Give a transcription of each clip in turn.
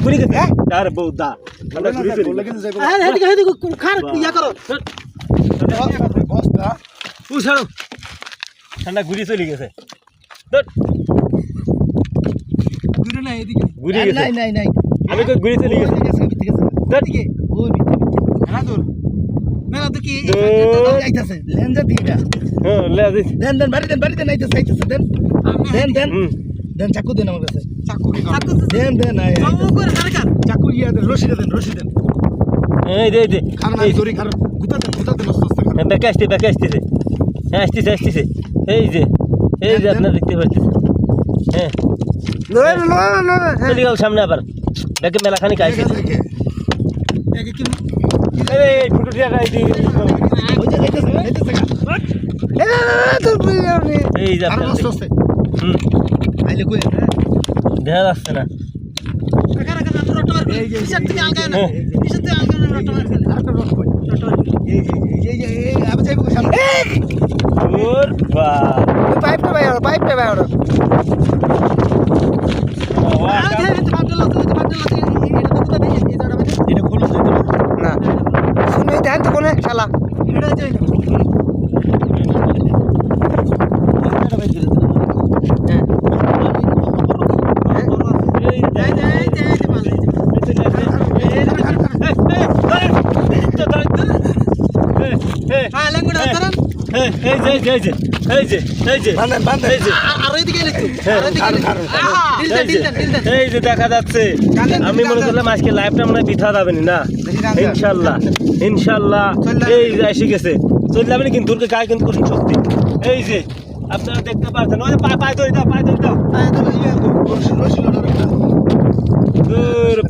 ঘুরে গেছে আরে বউদা ঠান্ডা ঘুরে চলে আরে হেদিকে খার ইয়া করো বস্তা উছাড়ো ঠান্ডা ঘুরে চলে গেছে ঘুরে না এদিকে ঘুরে গেছে নাই আমি কই ঘুরে চলে গেছে এদিকে ওই ভিতরে না দূর না তো কি যাইতাছে লেন্জার দিটা হ্যাঁ লে দিস দেন বাড়িতে নাইতাছে দেন চাকু দেন আমার কাছে চাকু দেন আয় চাকু করে হারকার চাকু ইয়া দেন রশি দেন এই দে খান না দড়ি খান গুতাতে মস্ত ব্যাকে আসতেছে হ্যাঁ আসতেছে এই যে আপনারা দেখতে পাচ্ছেন হ্যাঁ চলে গেল সামনে আবার ব্যাকে মেলাখানি খাইছে একে কি এই ফুটো দিয়া রাইদি ওই যে যাইতাছে এই যে আপনারা আইলে কই দেখা যাচ্ছে না ওর পাইপটা ভাই না শুনে দেন তো কোনে শালা এই যে দেখা যাচ্ছে আমি মনে করলাম আজকে লাইভটা মনে হয় বৃথা যাবে না ইনশাল্লাহ এই যে এসে গেছে চলে যাবে কিন্তু তোর গায়ে কিন্তু কঠিন শক্তি এই যে আপনারা দেখতে পাচ্ছেন ওই পায়ে ধরে দাও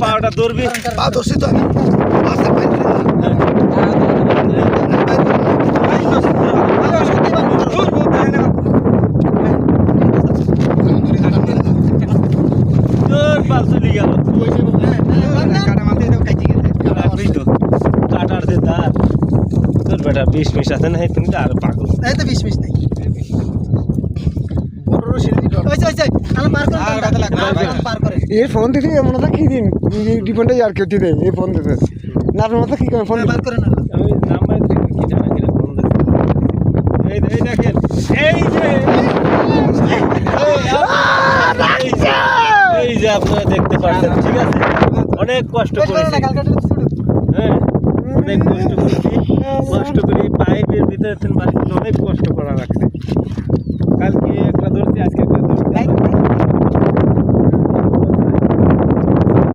পাওয়াটা ধরবি পা দোষী তো চলে গেল কাটার যে তার তোর বেটা 20 মিনিট আছে না তুমি তো আর পাগল এই তো 20 মিনিট নাই বড় সিঁড়ি পার করে এই ফোন দিতে মনে হয় কি দিন ডিপেন্ডে আর কেটে দেয় এই ফোন দিতে না মনে কি করে ফোন পার করে না আমি নাম্বার কি জানা কি ফোন দিতে এই দেখেন এই যে আপনারা দেখতে পাচ্ছেন ঠিক আছে অনেক কষ্ট করেছি হ্যাঁ অনেক কষ্ট করি পাইপের ভিতরে অনেক কষ্ট করা লাগছে কালকে একটা ধরছি আজকে